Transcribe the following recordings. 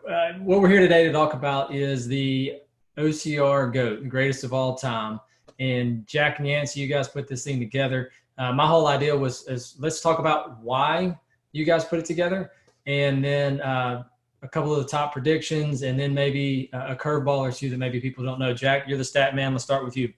what we're here today to talk about is the OCR GOAT, the greatest of all time. And Jack and Yancy, you guys put this thing together. My whole idea is let's talk about why you guys put it together, and then a couple of the top predictions, and then maybe a curveball or two that maybe people don't know. Jack, you're the stat man. Let's start with you.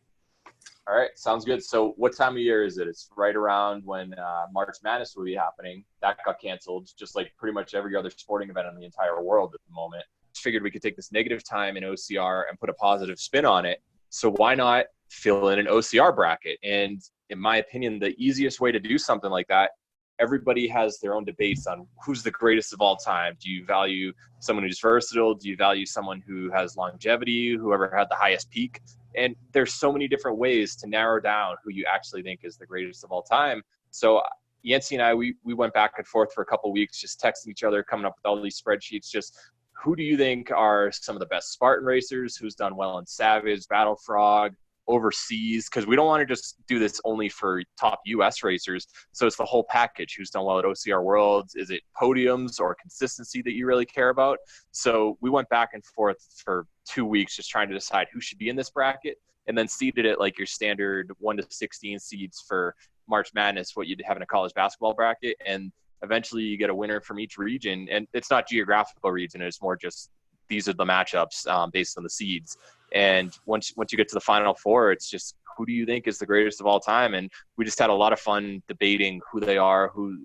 All right, sounds good. So what time of year is it? It's right around when March Madness will be happening. That got canceled, just like pretty much every other sporting event in the entire world at the moment. Just figured we could take this negative time in OCR and put a positive spin on it. So why not fill in an OCR bracket? And in my opinion, the easiest way to do something like that, everybody has their own debates on who's the greatest of all time. Do you value someone who's versatile? Do you value someone who has longevity, whoever had the highest peak? And there's so many different ways to narrow down who you actually think is the greatest of all time. So Yancy and I, we went back and forth for a couple of weeks, just texting each other, coming up with all these spreadsheets. Just who do you think are some of the best Spartan racers? Who's done well in Savage, Battle Frog, overseas? Because we don't want to just do this only for top US racers. So it's the whole package. Who's done well at OCR Worlds? Is it podiums or consistency that you really care about? So we went back and forth for 2 weeks just trying to decide who should be in this bracket, and then seeded it like your standard 1 to 16 seeds for March Madness, what you'd have in a college basketball bracket. And eventually you get a winner from each region. And it's not geographical region. It's more just these are the matchups based on the seeds. And once you get to the Final Four, it's just who do you think is the greatest of all time? And we just had a lot of fun debating who they are, who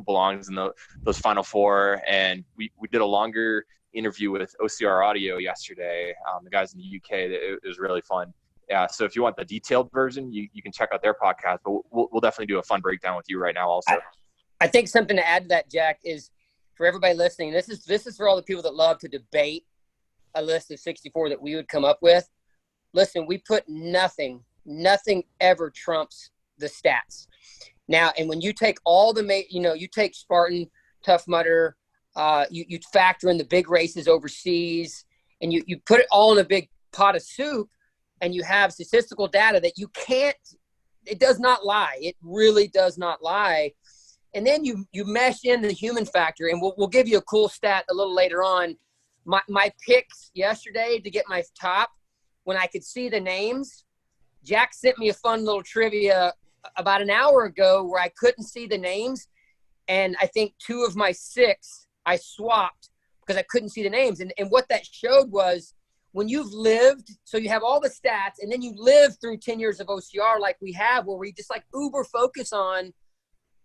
belongs in those Final Four. And we did a longer interview with OCR Audio yesterday, the guys in the UK. It was really fun. Yeah, so if you want the detailed version, you can check out their podcast. But we'll definitely do a fun breakdown with you right now also. I think something to add to that, Jack, is for everybody listening, this is for all the people that love to debate a list of 64 that we would come up with. Listen, we put nothing ever trumps the stats. Now, and when you take all you take Spartan, Tough Mudder, you factor in the big races overseas, and you put it all in a big pot of soup, and you have statistical data that it does not lie. It really does not lie. And then you mesh in the human factor, and we'll give you a cool stat a little later on. My picks yesterday to get my top, when I could see the names, Jack sent me a fun little trivia about an hour ago where I couldn't see the names. And I think 2 of my 6 I swapped because I couldn't see the names. And what that showed was when you've lived, so you have all the stats, and then you live through 10 years of OCR like we have, where we just like uber focus on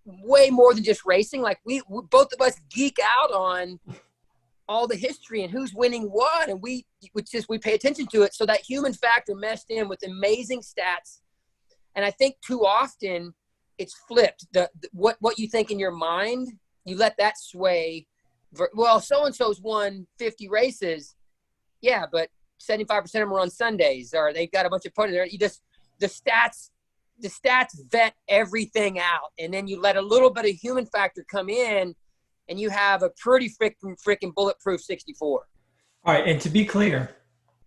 way more than just racing. Like we both of us geek out on all the history and who's winning what, and we pay attention to it. So that human factor meshed in with amazing stats. And I think too often it's flipped. What you think in your mind, you let that sway. Well, so-and-so's won 50 races. Yeah, but 75% of them are on Sundays, or they've got a bunch of podiums. The stats vet everything out, and then you let a little bit of human factor come in, and you have a pretty freaking bulletproof 64. All right, and to be clear,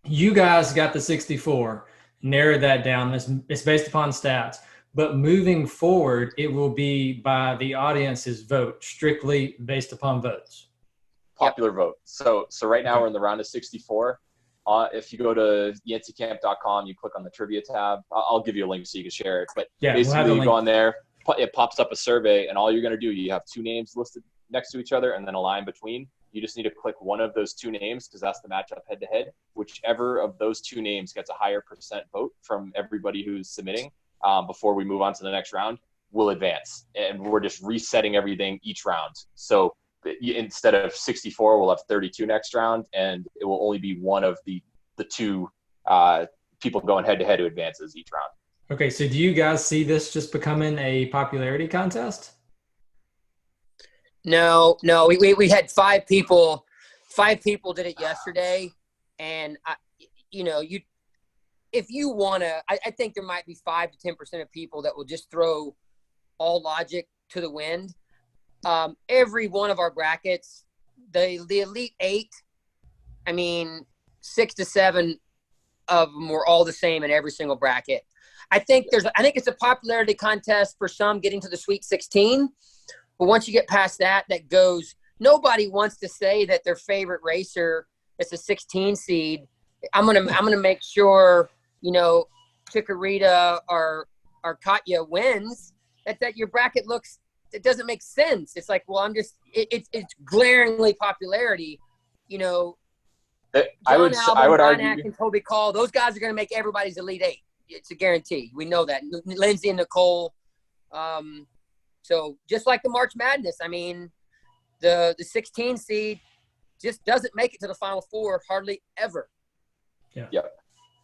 you guys got the 64, narrowed that down. It's based upon stats. But moving forward, it will be by the audience's vote, strictly based upon votes. Popular vote. So right now we're in the round of 64. If you go to yancycamp.com, you click on the trivia tab. I'll give you a link so you can share it. But basically you go on there, it pops up a survey, and all you're going to do, you have 2 names listed next to each other and then a line between. You just need to click one of those 2 names because that's the matchup head-to-head. Whichever of those 2 names gets a higher percent vote from everybody who's submitting before we move on to the next round will advance. And we're just resetting everything each round. So instead of 64, we'll have 32 next round, and it will only be one of the 2 people going head-to-head who advances each round. Okay, so do you guys see this just becoming a popularity contest? No, we had 5 people. 5 people did it yesterday, and if you want to, I think there might be 5 to 10% of people that will just throw all logic to the wind. Every one of our brackets, the Elite 8, 6 to 7 of them were all the same in every single bracket. I think it's a popularity contest for some getting to the Sweet 16. But once you get past that, that goes nobody wants to say that their favorite racer is a 16 seed. I'm gonna make sure, you know, Chikorita or Katya wins. That your bracket looks, it doesn't make sense. It's like, well, it's glaringly popularity, you know. I would Ryan argue. Atkins, Toby Call, those guys are going to make everybody's Elite Eight. It's a guarantee. We know that. Lindsay and Nicole. So just like the March Madness, I mean, the 16 seed just doesn't make it to the Final Four hardly ever.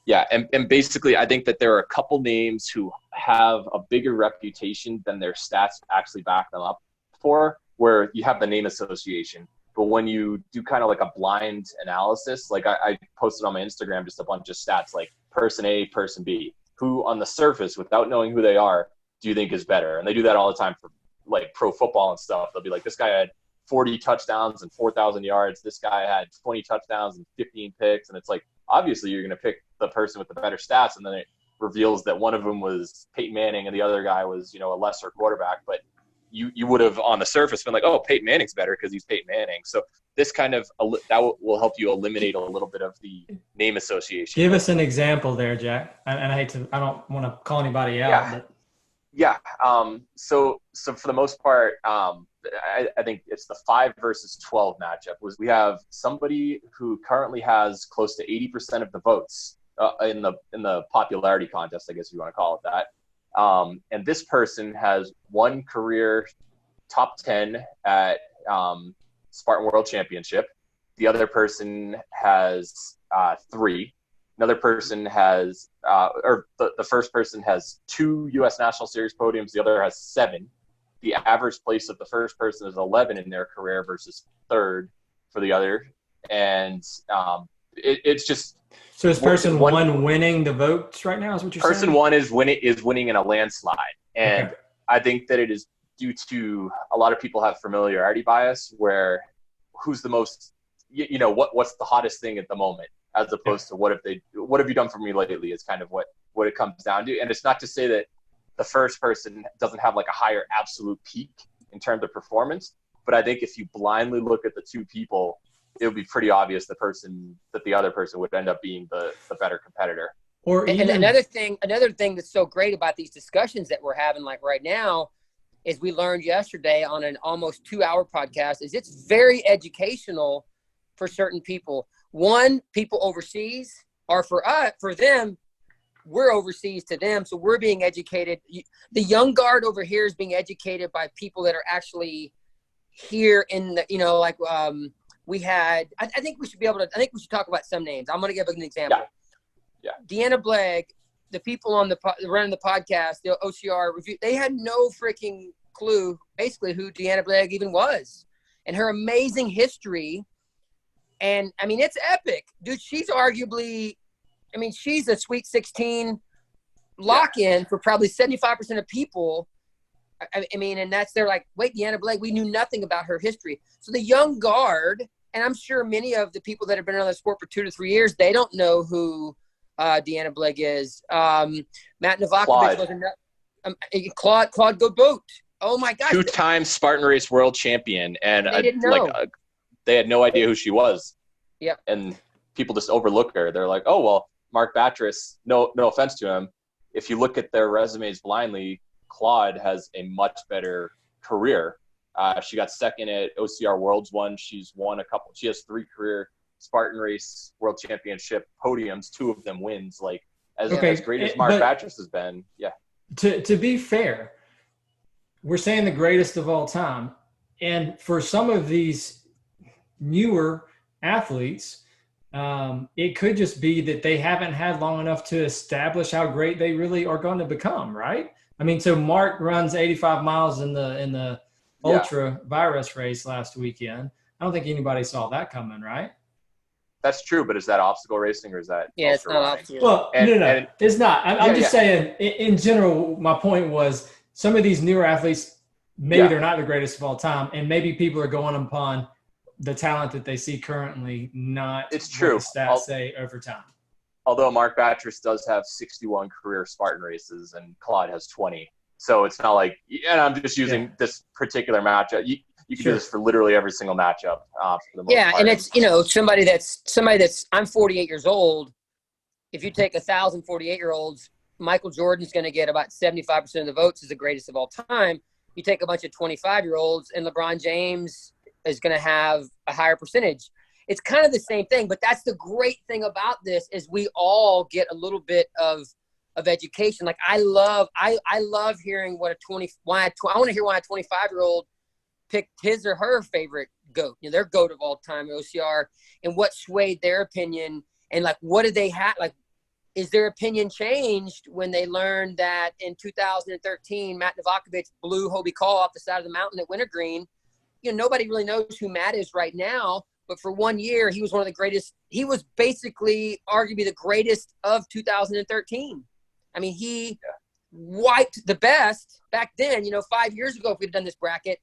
Yeah. And basically, I think that there are a couple names who have a bigger reputation than their stats actually back them up for, where you have the name association. But when you do kind of like a blind analysis, like I posted on my Instagram just a bunch of stats, like person A, person B, who on the surface, without knowing who they are, do you think is better? And they do that all the time for like pro football and stuff. They'll be like, this guy had 40 touchdowns and 4,000 yards. This guy had 20 touchdowns and 15 picks. And it's like, obviously you're going to pick the person with the better stats. And then it reveals that one of them was Peyton Manning and the other guy was, you know, a lesser quarterback. But you would have on the surface been like, oh, Peyton Manning's better because he's Peyton Manning. So this kind of that will help you eliminate a little bit of the name association. Give us an example there, Jack. And I don't want to call anybody out. Yeah. But. Yeah. So for the most part, I think it's the 5 versus 12 matchup. We have somebody who currently has close to 80% of the votes in the popularity contest, I guess you want to call it that. And this person has one career top 10 at Spartan World Championship. The other person has 3. Another person has, the first person has 2 U.S. National Series podiums. The other has 7. The average place of the first person is 11 in their career versus 3rd for the other. And it's just. So is person one winning the votes right now? Is what you're saying? Person 1 is winning in a landslide, and okay. I think that it is due to a lot of people have familiarity bias, where who's the most, you know, what's the hottest thing at the moment, as opposed to what have you done for me lately is kind of what it comes down to. And it's not to say that the first person doesn't have like a higher absolute peak in terms of performance, but I think if you blindly look at the 2 people, it would be pretty obvious that the other person would end up being the better competitor. Or even, and another thing that's so great about these discussions that we're having like right now is we learned yesterday on an almost 2-hour podcast is it's very educational for certain people. One, people overseas, or for them, we're overseas to them. So we're being educated. The young guard over here is being educated by people that are actually here in the, you know, like, we had, I think we should talk about some names. I'm going to give an example. Yeah. Deanna Blegg, the people on running the podcast, the OCR review, they had no freaking clue basically who Deanna Blegg even was and her amazing history. And I mean, it's epic, dude. She's arguably, I mean, she's a Sweet 16 lock-in for probably 75% of people. I mean, and they're like, wait, Deanna Blegg, we knew nothing about her history. So the young guard, and I'm sure many of the people that have been around the sport for 2 to 3 years, they don't know who Deanna Blegg is. Matt Novakovic was Claude GO.A.T. Oh my gosh. 2-time Spartan Race world champion. And they didn't know. They had no idea who she was. Yep. And people just overlook her. They're like, oh, well, Mark Batres, no offense to him. If you look at their resumes blindly, Claude has a much better career. She got second at OCR Worlds one. She has 3 career Spartan Race World Championship podiums, 2 of them wins. Like as great as Mark Batres has been. Yeah. To be fair, we're saying the greatest of all time. And for some of these newer athletes, it could just be that they haven't had long enough to establish how great they really are going to become, right? I mean, so Mark runs 85 miles in the ultra virus race last weekend. I don't think anybody saw that coming, right? That's true, but is that obstacle racing or is that? Yeah, it's not obstacle. Well, no, it's not. I'm just saying, in general, my point was some of these newer athletes, maybe they're not the greatest of all time, and maybe people are going upon the talent that they see currently, not it's true. What the stats say over time. Although Mark Batres does have 61 career Spartan races and Claude has 20. So it's not like, and I'm just using this particular matchup. you can do this for literally every single matchup for the most part. And it's, somebody that's I'm 48 years old. If you take 1,000 48-year-olds, Michael Jordan's going to get about 75% of the votes as the greatest of all time. You take a bunch of 25-year-olds, and LeBron James is going to have a higher percentage. It's kind of the same thing, but that's the great thing about this is we all get a little bit of education. Like I love hearing I want to hear why a 25-year-old picked his or her favorite GOAT, their GOAT of all time, OCR, and what swayed their opinion, and like what did they have, like is their opinion changed when they learned that in 2013 Matt Novakovic blew Hobie Call off the side of the mountain at Wintergreen? Nobody really knows who Matt is right now, but for 1 year he was one of the greatest. He was basically arguably the greatest of 2013. I mean, he wiped the best back then. 5 years ago, if we'd done this bracket,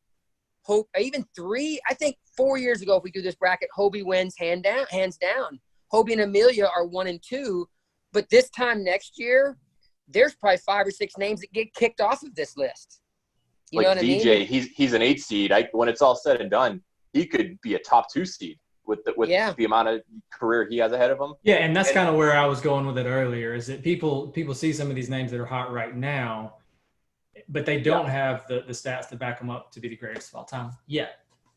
even 4 years ago, if we do this bracket, Hobie wins hands down. Hobie and Amelia are 1 and 2, but this time next year, there's probably 5 or 6 names that get kicked off of this list. You know what DJ, I mean? he's an 8 seed. When it's all said and done, he could be a top 2 seed with the amount of career he has ahead of him. Yeah, and that's kind of where I was going with it earlier. Is that people see some of these names that are hot right now, but they don't have the stats to back them up to be the greatest of all time. Yeah,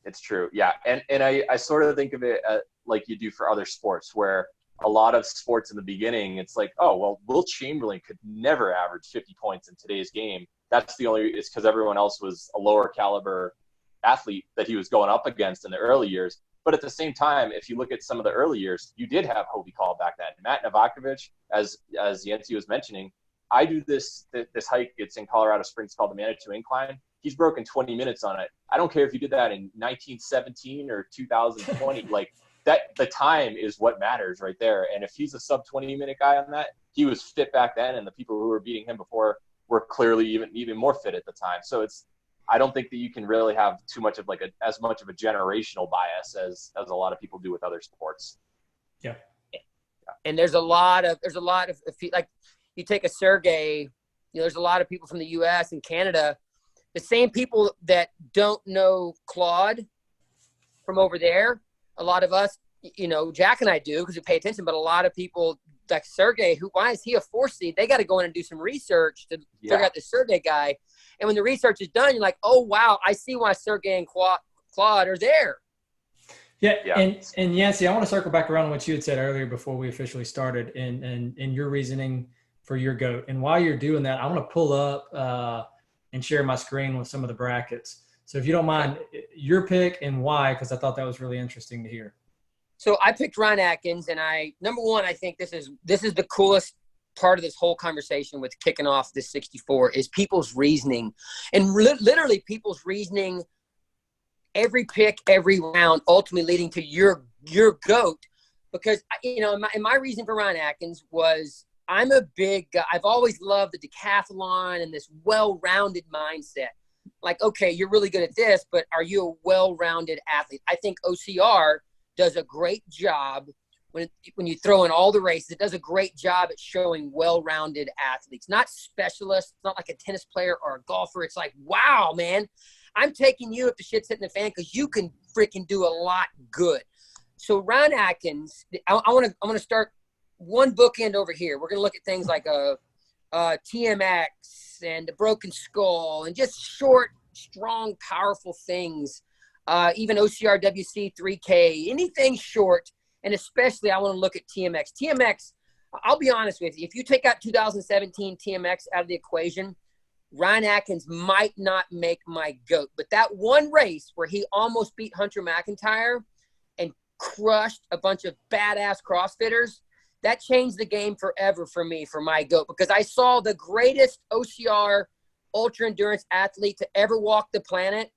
it's true. Yeah, and I sort of think of it like you do for other sports, where a lot of sports in the beginning, it's like, oh well, Will Chamberlain could never average 50 points in today's game. It's because everyone else was a lower caliber athlete that he was going up against in the early years. But at the same time, if you look at some of the early years, you did have Hobie Call back then. Matt Novakovic, as Yancy was mentioning, I do this hike. It's in Colorado Springs called the Manitou Incline. He's broken 20 minutes on it. I don't care if you did that in 1917 or 2020. Like that, the time is what matters right there. And if he's a sub 20-minute guy on that, he was fit back then, and the people who were beating him before were clearly even more fit at the time. So I don't think that you can really have too much of as much of a generational bias as a lot of people do with other sports. Yeah. And there's a lot of like you take a Sergey, there's a lot of people from the US and Canada, the same people that don't know Claude from over there. A lot of us, Jack and I do because we pay attention, but a lot of people like Sergey, why is he a 4 seed? They got to go in and do some research to figure out the Sergey guy. And when the research is done, you're like, oh, wow, I see why Sergey and Claude are there. Yeah. And Yancy, I want to circle back around on what you had said earlier before we officially started and your reasoning for your GOAT. And while you're doing that, I want to pull up and share my screen with some of the brackets. So if you don't mind, your pick and why, because I thought that was really interesting to hear. So I picked Ryan Atkins, and number one, I think this is the coolest part of this whole conversation with kicking off this 64 is people's reasoning, and literally people's reasoning every pick, every round, ultimately leading to your GOAT. Because my reason for Ryan Atkins was I'm a big guy. I've always loved the decathlon and this well-rounded mindset. Like, okay, you're really good at this, but are you a well-rounded athlete? I think OCR does a great job when you throw in all the races. It does a great job at showing well-rounded athletes, not specialists, not like a tennis player or a golfer. It's like, wow, man, I'm taking you if the shit's hitting the fan because you can freaking do a lot good. So Ryan Atkins, I want to start one bookend over here. We're going to look at things like TMX and the Broken Skull and just short, strong, powerful things. Even OCR WC 3K, anything short, and especially I want to look at TMX. TMX, I'll be honest with you, if you take out 2017 TMX out of the equation, Ryan Atkins might not make my GOAT. But that one race where he almost beat Hunter McIntyre and crushed a bunch of badass CrossFitters, that changed the game forever for me for my GOAT, because I saw the greatest OCR ultra endurance athlete to ever walk the planet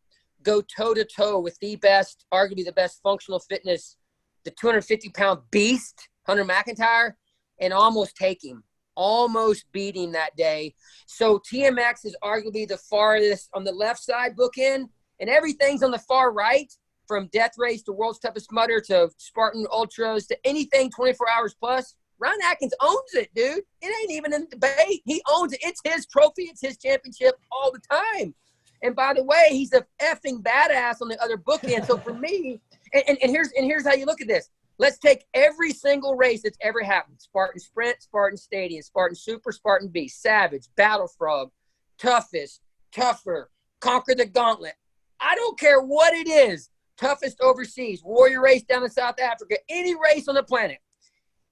go toe-to-toe with the best, arguably the best functional fitness, the 250-pound beast, Hunter McIntyre, and almost take him, almost beat him that day. So TMX is arguably the farthest on the left side bookend, and everything's on the far right, from Death Race to World's Toughest Mudder to Spartan Ultras to anything 24 hours plus. Ryan Atkins owns it, dude. It ain't even in debate. He owns it. It's his trophy. It's his championship all the time. And by the way, he's a effing badass on the other bookend. So for me, and here's how you look at this. Let's take every single race that's ever happened. Spartan Sprint, Spartan Stadium, Spartan Super, Spartan Beast, Savage, Battle Frog, Toughest, Tougher, Conquer the Gauntlet. I don't care what it is. Toughest overseas, Warrior Race down in South Africa, any race on the planet.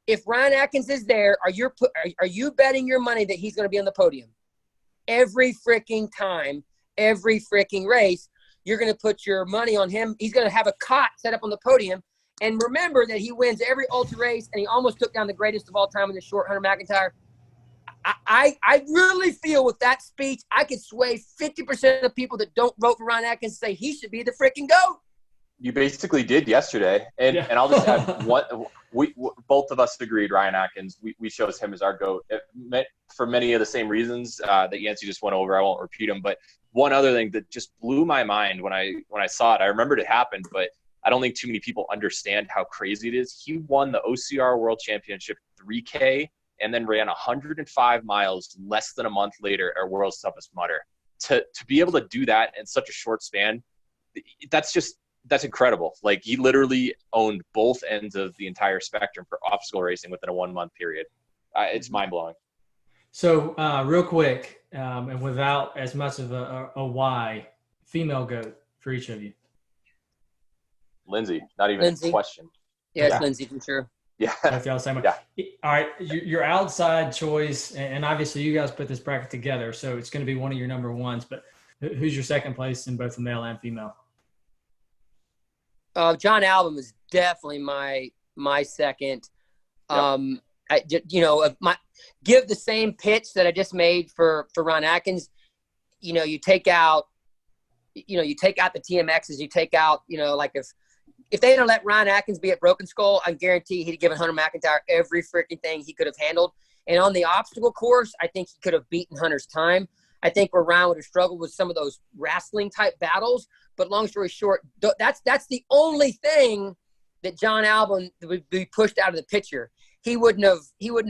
If Ryan Atkins is there, are you betting your money that he's going to be on the podium? Every freaking time, every freaking race, you're going to put your money on him. He's going to have a cot set up on the podium. And remember that he wins every ultra race, and he almost took down the greatest of all time in the short, Hunter McIntyre. I really feel with that speech, I could sway 50% of people that don't vote for Ryan Atkins to say he should be the freaking GOAT. You basically did yesterday. And I'll just add, we both of us agreed Ryan Atkins, we chose him as our GOAT for many of the same reasons that Yancy just went over. I won't repeat them. But one other thing that just blew my mind when I saw it, I remembered it happened, but I don't think too many people understand how crazy it is. He won the OCR World Championship 3K and then ran 105 miles less than a month later at World's Toughest Mudder. To be able to do that in such a short span, that's incredible. Like, he literally owned both ends of the entire spectrum for obstacle racing within a 1 month period. It's mind blowing. So real quick, and without as much of a why, female GOAT for each of you. Lindsay, not even a question. Yeah, it's Lindsay for sure. Yeah. Both y'all the same way. Yeah. All right, your outside choice, and obviously you guys put this bracket together, so it's going to be one of your number ones. But who's your second place in both the male and female? John Albon was definitely my second. Yep. Give the same pitch that I just made for Ryan Atkins. You take out the TMXs. You take out, like if they had let Ryan Atkins be at Broken Skull, I guarantee he'd have given Hunter McIntyre every freaking thing he could have handled. And on the obstacle course, I think he could have beaten Hunter's time. I think where Ryan would have struggled with some of those wrestling type battles. But long story short, that's the only thing that John Albon would be pushed out of the picture. He wouldn't have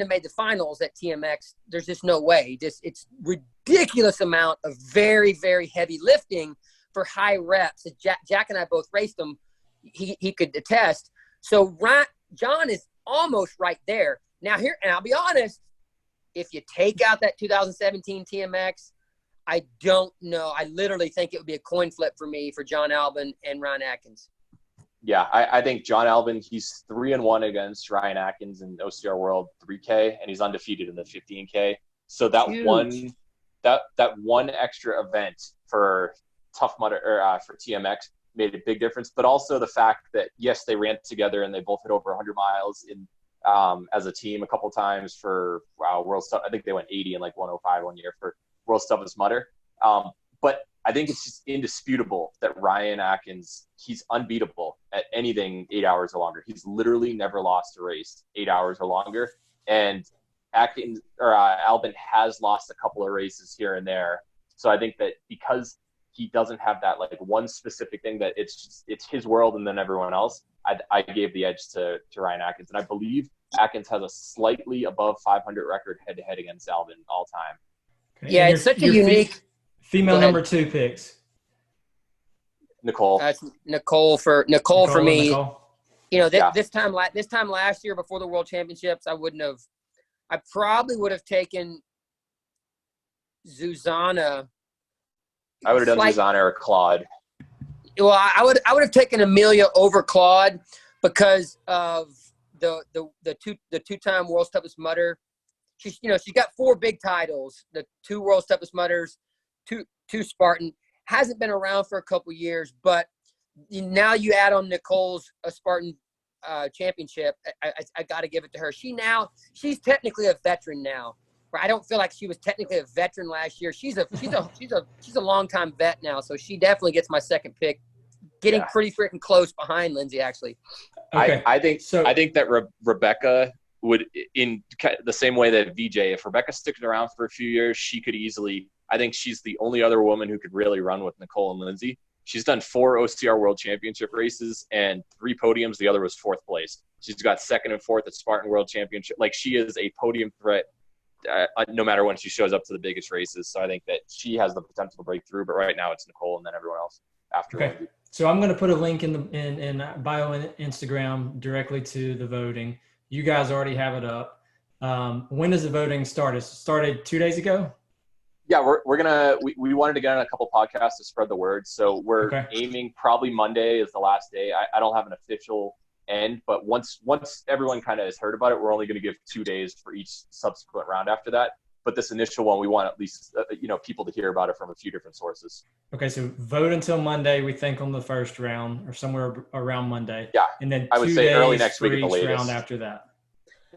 made the finals at TMX. There's just no way. It's ridiculous amount of very, very heavy lifting for high reps. Jack and I both raced him. He could attest. So John is almost right there. Now here, and I'll be honest, if you take out that 2017 TMX, I don't know. I literally think it would be a coin flip for me for John Albon and Ryan Atkins. Yeah, I think John Albon, he's 3-1 against Ryan Atkins in OCR World 3K, and he's undefeated in the 15K. So that one extra event for Tough Mudder or for TMX made a big difference. But also the fact that yes, they ran together and they both hit over 100 miles in as a team a couple times for World's Tough. I think they went 80 and like 105 one year for World's Toughest Mudder. But I think it's just indisputable that Ryan Atkins, he's unbeatable at anything 8 hours or longer. He's literally never lost a race 8 hours or longer. And Albon has lost a couple of races here and there. So I think that because he doesn't have that like one specific thing that it's his world and then everyone else, I gave the edge to Ryan Atkins. And I believe Atkins has a slightly above 500 record head-to-head against Albon all time. Okay. Yeah, it's such a unique female number 2 picks. Nicole. Nicole for me. Nicole. This time last year before the World Championships, I probably would have taken Zuzana. I would have done Zuzana or Claude. Well, I would have taken Amelia over Claude because of the two-time World's Toughest Mudder. She's got 4 big titles, the 2 World's Toughest Mudders, two Spartan. Hasn't been around for a couple years, but now you add on Nicole's Spartan championship. I got to give it to her. She's technically a veteran now. I don't feel like she was technically a veteran last year. She's a long-time vet now, so she definitely gets my second pick, getting pretty freaking close behind Lindsay actually. Okay. I think that Rebecca would, in the same way that VJ, if Rebecca sticks around for a few years, she could easily. I think she's the only other woman who could really run with Nicole and Lindsay. She's done 4 OCR World Championship races and 3 podiums. The other was 4th place. She's got 2nd and 4th at Spartan World Championship. Like, she is a podium threat no matter when she shows up to the biggest races. So I think that she has the potential to break through. But right now it's Nicole and then everyone else after. Okay. Lindsay. So I'm going to put a link in bio and Instagram directly to the voting. You guys already have it up. When does the voting start? It started 2 days ago? Yeah, we wanted to get on a couple podcasts to spread the word. So we're aiming probably Monday is the last day. I don't have an official end, but once everyone kind of has heard about it, we're only going to give 2 days for each subsequent round after that. But this initial one, we want at least people to hear about it from a few different sources. Okay, so vote until Monday, we think, on the first round or somewhere around Monday. Yeah, and then I would say early next week at the latest. Round after that.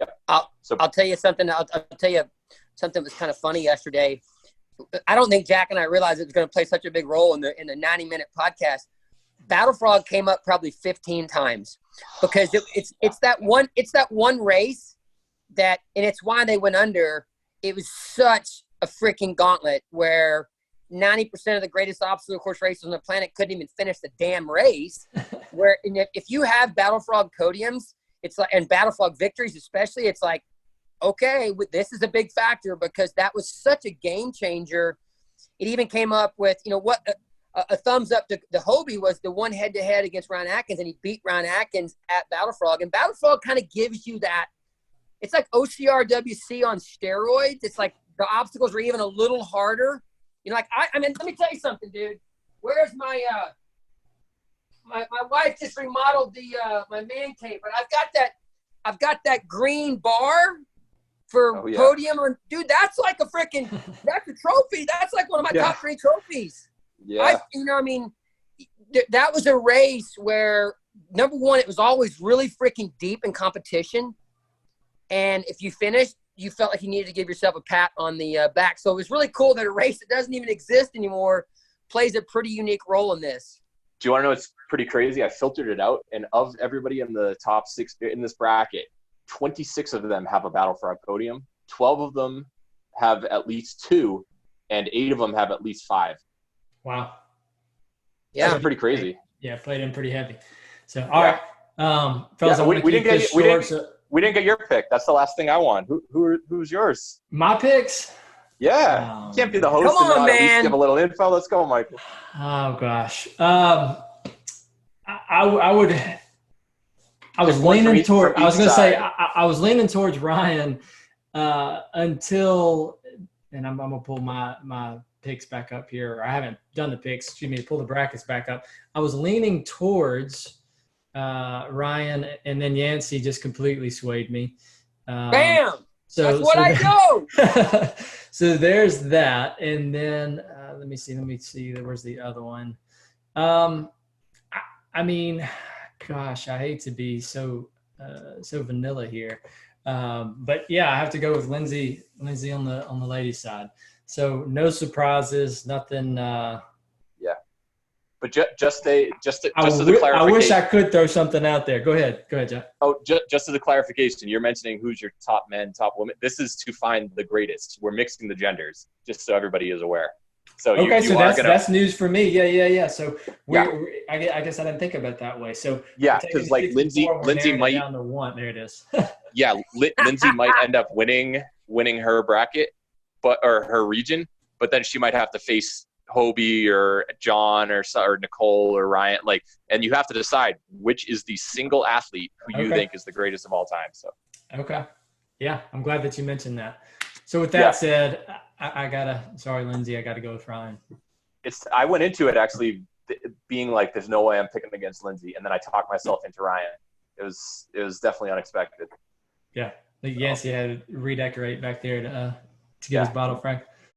Yeah. I'll tell you something. I'll tell you something that was kind of funny yesterday. I don't think Jack and I realized it was going to play such a big role in the 90-minute podcast. Battle Frog came up probably 15 times because it's that one race that, and it's why they went under. It was such a freaking gauntlet where 90% of the greatest obstacle course races on the planet couldn't even finish the damn race. Where if you have Battle Frog podiums, it's like, and Battle Frog victories especially, it's like, okay, this is a big factor because that was such a game changer. It even came up with, a thumbs up to the Hobie was the one head-to-head against Ryan Atkins, and he beat Ryan Atkins at Battle Frog. And Battle Frog kind of gives you that. It's like OCR WC on steroids. It's like the obstacles were even a little harder. I mean, let me tell you something, dude. Where's my my wife just remodeled my man cave, but I've got that green bar for podium. Dude, that's like that's a trophy. That's like one of my top 3 trophies. Yeah. That was a race where, number one, it was always really freaking deep in competition. And if you finished, you felt like you needed to give yourself a pat on the back. So it was really cool that a race that doesn't even exist anymore plays a pretty unique role in this. Do you want to know what's pretty crazy? I filtered it out, and of everybody in the top 6 in this bracket, 26 of them have a Battle Frog podium. 12 of them have at least 2, and 8 of them have at least 5. Wow. Yeah. That's pretty crazy. Yeah, played in pretty heavy. So, all right. Fellas, we didn't get your pick. That's the last thing I want. Who's yours? My picks? Yeah. Can't be the host come on, and not at least man. give a little info. Let's go, Michael. Oh, gosh. I was leaning towards Ryan until, and I'm going to pull my picks back up here. I haven't done the picks. Pull the brackets back up. I was leaning towards Ryan, and then Yancy just completely swayed me. Bam! That's what I do. So there's that. And then let me see. Where's the other one? I mean, gosh, I hate to be so vanilla here. But yeah, I have to go with Lindsay on the ladies' side. So no surprises, nothing. Yeah, but just as a clarification, I wish I could throw something out there. Go ahead, Jack. Oh, just as a clarification, you're mentioning who's your top men, top women. This is to find the greatest. We're mixing the genders, just so everybody is aware. So that's news for me. Yeah. So I guess I didn't think about it that way. So yeah, because like Lindsay might down to 1. There it is. Yeah, Lindsay might end up winning her bracket, or her region, but then she might have to face Hobie or John or Nicole or Ryan, and you have to decide which is the single athlete who you think is the greatest of all time. So okay, yeah, I'm glad that you mentioned that. So with that said, sorry, Lindsay, I gotta go with Ryan. I went into it actually being like, there's no way I'm picking against Lindsay, and then I talked myself into Ryan. It was definitely unexpected. Yeah, Yancy had to redecorate back there to get his bottle, Frank.